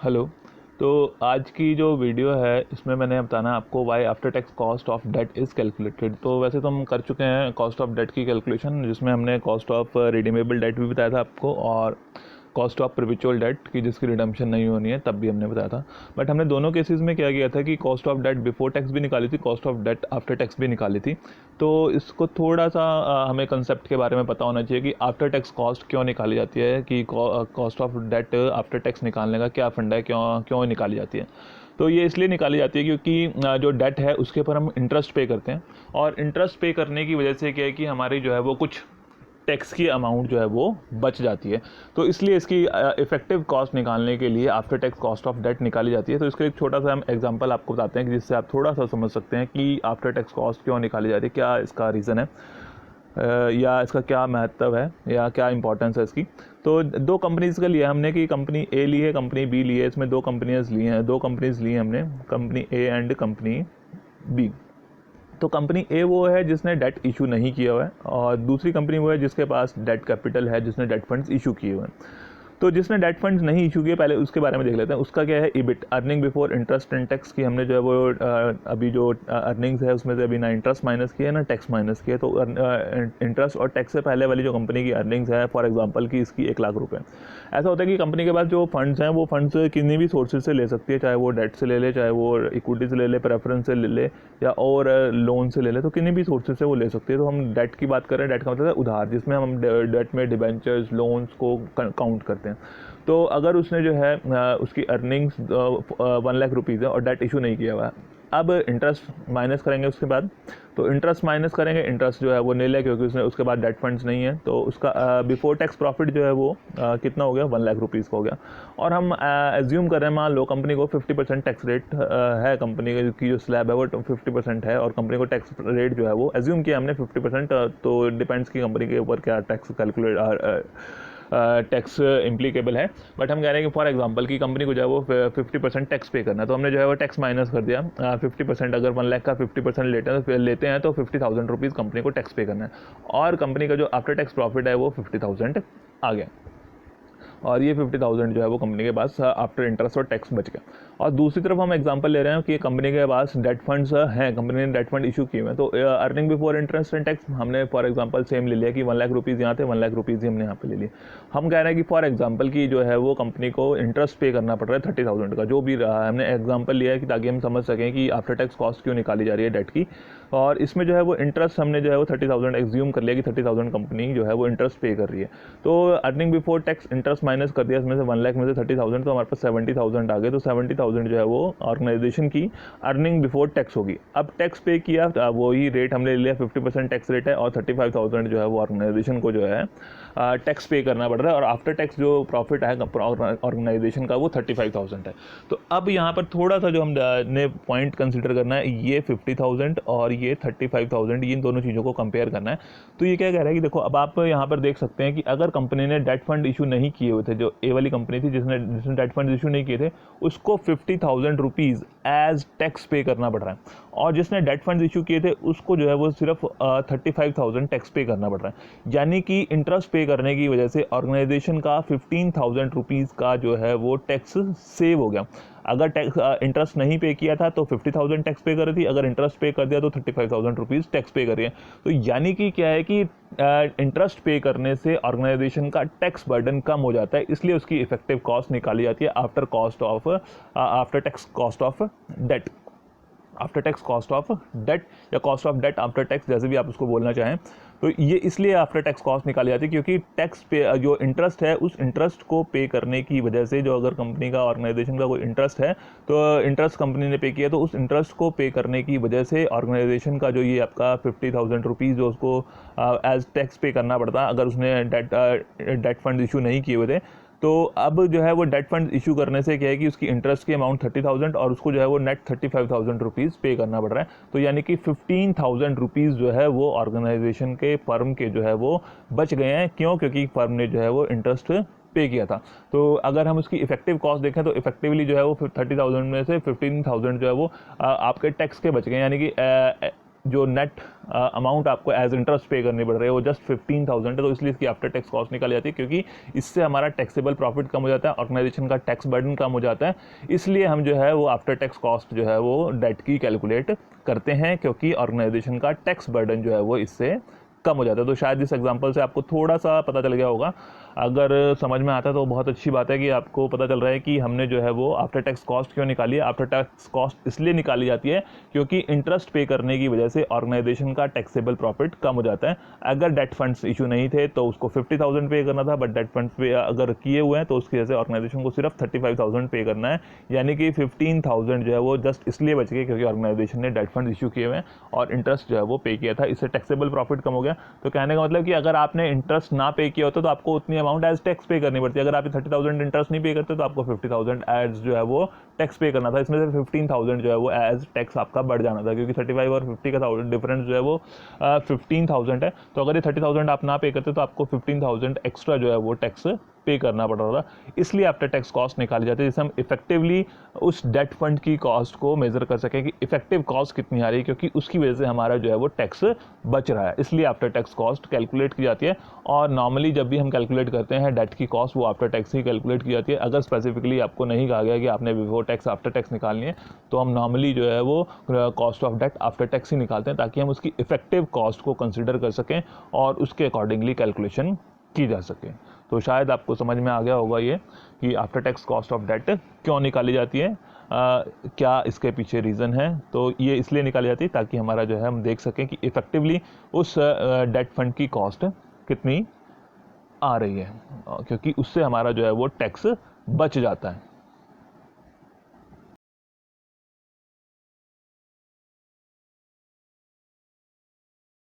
Hello. तो आज की जो वीडियो है इसमें मैंने बताना आपको why after tax cost of debt is calculated. तो वैसे तो हम कर चुके हैं कॉस्ट ऑफ डेट की कैलकुलेशन, जिसमें हमने कॉस्ट ऑफ रिडीमेबल डेट भी बताया था आपको और कॉस्ट ऑफ परपेचुअल डेट की जिसकी रिडम्पशन नहीं होनी है तब भी हमने बताया था। बट हमने दोनों केसेस में क्या किया था कि cost of debt before tax भी निकाली थी, cost of debt after tax भी निकाली थी। तो इसको थोड़ा सा हमें कंसेप्ट के बारे में पता होना चाहिए कि आफ्टर टैक्स कॉस्ट क्यों निकाली जाती है, कि cost of debt after tax निकालने का क्या फंडा है, क्यों क्यों निकाली जाती है। तो ये इसलिए निकाली जाती है क्योंकि जो डेट है उसके ऊपर हम इंटरेस्ट पे करते हैं, और इंटरेस्ट पे करने की वजह से क्या है कि हमारी जो है वो कुछ टैक्स की अमाउंट जो है वो बच जाती है। तो इसलिए इसकी इफेक्टिव कॉस्ट निकालने के लिए after tax cost of debt निकाली जाती है। तो इसका एक छोटा सा हम एग्जांपल आपको बताते हैं कि जिससे आप थोड़ा सा समझ सकते हैं कि आफ्टर टैक्स कॉस्ट क्यों निकाली जाती है, क्या इसका रीज़न है या इसका क्या महत्व है या क्या इंपॉर्टेंस है इसकी। तो दो कंपनीज़ का लिया हमने कि कंपनी ए ली है, कंपनी बी ली है। इसमें दो कंपनीज ली हैं, दो कंपनीज ली हैं हमने, company A and company B. तो कंपनी ए वो है जिसने डेट इशू नहीं किया हुआ है, और दूसरी कंपनी वो है जिसके पास डेट कैपिटल है, जिसने डेट फंड्स इशू किए हुए हैं। तो जिसने डेट फंड्स नहीं इशू किए, पहले उसके बारे में देख लेते हैं। उसका क्या है, EBIT, earning before interest and tax की हमने जो है वो अभी जो अर्निंग्स है उसमें से अभी ना इंटरेस्ट माइनस किया ना टैक्स माइनस किया। तो इंटरेस्ट और टैक्स से पहले वाली जो कंपनी की अर्निंग्स है, फॉर एग्जांपल की इसकी 1 लाख रुपए। ऐसा होता है कि कंपनी के पास जो फंड्स हैं वो फंड्स किन्हीं भी सोर्सेज से ले सकती है, चाहे वो डेट से ले ले, चाहे वो इक्विटी से ले ले, प्रेफरेंस से ले ले, या और लोन से ले ले। तो किन्हीं भी सोर्सेज से वो ले सकती है। तो हम डेट की बात करें, डेट का मतलब है उधार, जिसमें हम डेट में डिबेंचर्स, लोन्स को काउंट करते हैं। तो अगर उसने जो है उसकी अर्निंग्स 1 लाख रुपीज़ है और डेट इशू नहीं किया हुआ है, अब इंटरेस्ट माइनस करेंगे उसके बाद। तो इंटरेस्ट माइनस करेंगे, इंटरेस्ट जो है वो नील है क्योंकि उसने उसके बाद डेट फंड्स नहीं है। तो उसका बिफोर टैक्स प्रॉफिट जो है वो कितना हो गया, 1 लाख रुपीज़ का हो गया। और हम एज्यूम कर रहे हैं, मान लो कंपनी को 50% टैक्स रेट है, कंपनी की जो स्लैब है वो 50% है, और कंपनी को टैक्स रेट जो है वो एज्यूम किया हमने 50%। तो डिपेंड्स की कंपनी के ऊपर क्या टैक्स कैलकुलेट टैक्स इम्प्लीकेबल है। बट हम कह रहे हैं कि फॉर एग्जांपल की कंपनी को जो है वो 50% टैक्स पे करना है। तो हमने जो है वो टैक्स माइनस कर दिया 50%। अगर 1 लाख का 50% लेते हैं तो 50,000 रुपीज़ कंपनी को टैक्स पे करना है, और कंपनी का जो आफ्टर टैक्स प्रॉफिट है वो 50,000 आ गया, और ये 50,000 जो है वो कंपनी के पास आफ्टर इंटरेस्ट और टैक्स बच गया। और दूसरी तरफ हम एग्जांपल ले रहे हैं कि कंपनी के पास डेट फंड्स हैं, कंपनी ने डेट फंड इशू किए हुए हैं। तो earning before interest and tax हमने फॉर एग्जांपल सेम ले लिया कि 1 लाख रुपीज़ यहाँ थे, 1 लाख रुपीज़ ही हमने यहाँ पे ले लिए। हम कह रहे हैं कि फॉर एग्जाम्पल की जो है वो कंपनी को इंटरेस्ट पे करना पड़ रहा है 30,000 का, जो भी रहा है। हमने एग्जाम्पल लिया है कि ताकि हम समझ सकें कि आफ्टर टैक्स कॉस्ट क्यों निकाली जा रही है डेट की। और इसमें जो है वो इंटरेस्ट हमने जो है वो 30,000 एग्ज्यूम कर लिया कि 30,000 कंपनी जो है वो इंटरेस्ट पे कर रही है। तो earning before tax interest minus कर दिया, इसमें से 1 लाख में से 30,000, तो हमारे पास 70,000 आ गए। तो 70,000 जो है वो ऑर्गेनाइजेशन की अर्निंग बिफोर टैक्स होगी। अब टैक्स पे किया, वही रेट हमने ले लिया, 50% टैक्स रेट है, और 35,000 जो है वो ऑर्गेनाइजेशन को जो है टैक्स पे करना पड़ रहा है, और आफ्टर टैक्स जो प्रॉफिट है ऑर्गेनाइजेशन का वो 35,000 है। तो अब यहाँ पर थोड़ा सा जो हमने पॉइंट कंसिडर करना है, ये 50,000 और ये 35,000, इन दोनों चीज़ों को कंपेयर करना है। तो ये क्या कह रहा है कि देखो, अब आप यहाँ पर देख सकते हैं कि अगर कंपनी ने डेट फंड इशू नहीं किए हुए थे, जो ए वाली कंपनी थी जिसने डेट फंड इशू नहीं किए थे, उसको 50,000 रुपीज़ एज टैक्स पे करना पड़ रहा है, और जिसने डेट फंड इशू किए थे उसको जो है वो सिर्फ 35,000 टैक्स पे करना पड़ रहा है। यानी कि इंटरेस्ट पे करने की वजह से ऑर्गेनाइजेशन का 15,000 रुपीज़ का जो है वो टैक्स सेव हो गया। अगर टैक्स इंटरेस्ट नहीं पे किया था तो 50,000 टैक्स पे कर रही थी, अगर इंटरेस्ट पे कर दिया तो 35,000 रुपीज़ टैक्स पे कर रही है। तो यानी कि क्या है कि इंटरेस्ट पे करने से ऑर्गेनाइजेशन का टैक्स बर्डन कम हो जाता है, इसलिए उसकी इफेक्टिव कॉस्ट निकाली जाती है after tax cost of debt, after tax cost of debt, या cost of debt after tax, जैसे भी आप उसको बोलना चाहें। तो ये इसलिए आफ्टर टैक्स कॉस्ट निकाली जाती है क्योंकि टैक्स पे जो इंटरेस्ट है, उस इंटरेस्ट को पे करने की वजह से, जो अगर कंपनी का ऑर्गेनाइजेशन का कोई इंटरेस्ट है तो इंटरेस्ट कंपनी ने पे किया, तो उस इंटरेस्ट को पे करने की वजह से ऑर्गेनाइजेशन का जो ये आपका 50,000 रुपीज़ जो उसको एज टैक्स पे करना पड़ता है अगर उसने डेट फंड इशू नहीं किए हुए थे। तो अब जो है वो डेट फंड इशू करने से क्या है कि उसकी इंटरेस्ट की अमाउंट 30,000 और उसको जो है वो नेट 35,000 रुपीज़ पे करना पड़ रहा है। तो यानी कि 15,000 रुपीज़ जो है वो ऑर्गेनाइजेशन के, फर्म के जो है वो बच गए हैं। क्यों? क्योंकि फर्म ने जो है वो इंटरेस्ट पे किया था। तो अगर हम उसकी इफेक्टिव कॉस्ट देखें तो इफेक्टिवली जो है वो 30,000 में से 15,000 जो है वो आपके टैक्स के बच गए, यानी कि जो नेट अमाउंट आपको एज इंटरेस्ट पे करनी पड़ रही है वो जस्ट 15,000 है, तो इसलिए इसकी आफ्टर टैक्स कॉस्ट निकाली जाती है, क्योंकि इससे हमारा टैक्सेबल प्रॉफिट कम हो जाता है, ऑर्गेनाइजेशन का टैक्स बर्डन कम हो जाता है। इसलिए हम जो है वो आफ्टर टैक्स कॉस्ट जो है वो डेट की कैलकुलेट करते हैं, क्योंकि ऑर्गेनाइजेशन का टैक्स बर्डन जो है वो इससे कम हो जाता है। तो शायद इस एग्जांपल से आपको थोड़ा सा पता चल गया होगा। अगर समझ में आता है तो बहुत अच्छी बात है कि आपको पता चल रहा है कि हमने जो है वो आफ्टर टैक्स कॉस्ट क्यों निकाली है। आफ्टर टैक्स कॉस्ट इसलिए निकाली जाती है क्योंकि इंटरेस्ट पे करने की वजह से ऑर्गेनाइजेशन का टैक्सेबल प्रॉफिट कम हो जाता है। अगर डेट फंड्स इशू नहीं थे तो उसको 50,000 पे करना था, बट डेट फंड्स पे अगर किए हुए हैं तो उसकी वजह से ऑर्गेनाइजेशन को सिर्फ 35,000 पे करना है, यानी कि 15,000 जो है वो जस्ट इसलिए बच गए क्योंकि ऑर्गेनाइजेशन ने डेट फंड इशू किए हुए हैं और इंटरेस्ट जो है वो पे किया था। इससे टैक्सेबल प्रॉफिट कम हो गया। तो कहने का मतलब कि अगर आपने इंटरेस्ट ना पे किया होता तो आपको उतनी अमाउंट एज टैक्स पे करनी पड़ती है। अगर आप 30,000 इंटरेस्ट नहीं पे करते तो आपको 50,000 एज जो है वो टैक्स पे करना था। इसमें से 15,000 जो है वो एज टैक्स आपका बढ़ जाना था, क्योंकि 35 और 50 का डिफरेंस जो है वो 15,000 है। तो अगर ये 30,000 आप ना पे करते तो आपको 15,000 एक्स्ट्रा जो है वो टैक्स पे करना पड़ रहा था। इसलिए आफ्टर टैक्स कॉस्ट निकाली जाती है, जिससे हम इफेक्टिवली उस डेट फंड की कॉस्ट को मेजर कर सकें कि इफेक्टिव कॉस्ट कितनी आ रही है, क्योंकि उसकी वजह से हमारा जो है वो टैक्स बच रहा है। इसलिए आफ्टर टैक्स कॉस्ट कैलकुलेट की जाती है। और नॉर्मली जब भी हम कैलकुलेट करते हैं डेट की कॉस्ट, वो आफ्टर टैक्स ही कैलकुलेट की जाती है। अगर स्पेसिफिकली आपको नहीं कहा गया कि आपने बिफोर टैक्स आफ्टर टैक्स निकालनी है, तो हम नॉर्मली जो है वो cost of debt after tax ही निकालते हैं, ताकि हम उसकी इफेक्टिव कॉस्ट को कंसिडर कर सकें और उसके अकॉर्डिंगली कैलकुलेशन की जा सके। तो शायद आपको समझ में आ गया होगा ये कि after tax cost of debt क्यों निकाली जाती है, क्या इसके पीछे रीज़न है। तो ये इसलिए निकाली जाती है ताकि हमारा जो है हम देख सकें कि इफ़ेक्टिवली उस डेट फंड की कॉस्ट कितनी आ रही है, क्योंकि उससे हमारा जो है वो टैक्स बच जाता है।